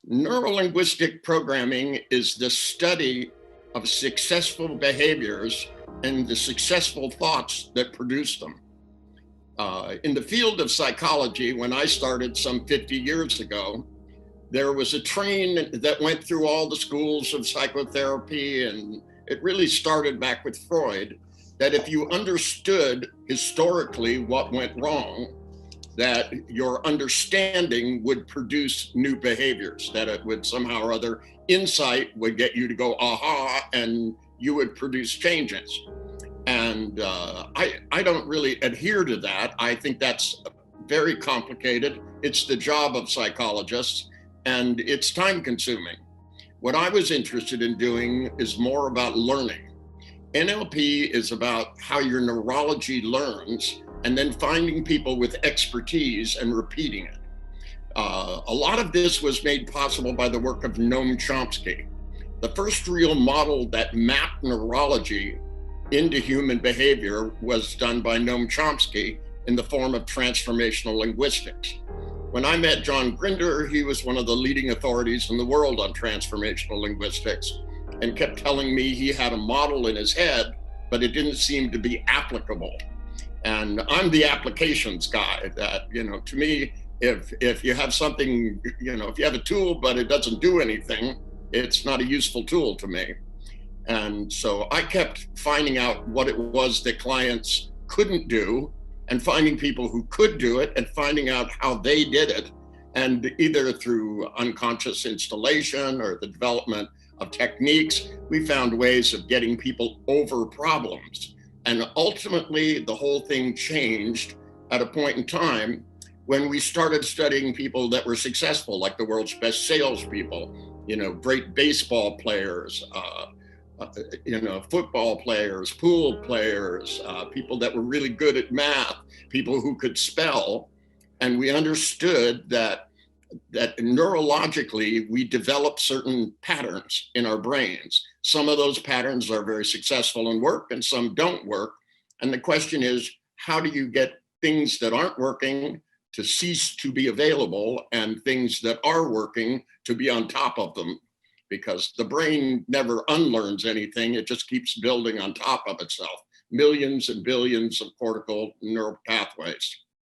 Neuro-linguistic programming is the study of successful behaviors and the successful thoughts that produce them. In the field of psychology, when I started some 50 years ago, there was a train that went through all the schools of psychotherapy, and it really started back with Freud, that if you understood historically what went wrong, that your understanding would produce new behaviors, that it would somehow or other, insight would get you to go, aha, and you would produce changes. And I don't really adhere to that. I think that's very complicated. It's the job of psychologists, and it's time consuming. What I was interested in doing is more about learning. NLP is about how your neurology learns and then finding people with expertise and repeating it. A lot of this was made possible by the work of Noam Chomsky. The first real model that mapped neurology into human behavior was done by Noam Chomsky in the form of transformational linguistics. When I met John Grinder, he was one of the leading authorities in the world on transformational linguistics and kept telling me he had a model in his head, but it didn't seem to be applicable. And I'm the applications guy. That, to me, if you have something, if you have a tool, but it doesn't do anything, it's not a useful tool to me. And so I kept finding out what it was that clients couldn't do and finding people who could do it and finding out how they did it. And either through unconscious installation or the development of techniques, we found ways of getting people over problems. And ultimately, the whole thing changed at a point in time when we started studying people that were successful, like the world's best salespeople, great baseball players, football players, pool players, people that were really good at math, people who could spell. And we understood that neurologically, we develop certain patterns in our brains. Some of those patterns are very successful and work, and some don't work. And the question is, how do you get things that aren't working to cease to be available and things that are working to be on top of them? Because the brain never unlearns anything. It just keeps building on top of itself. Millions and billions of cortical neural pathways.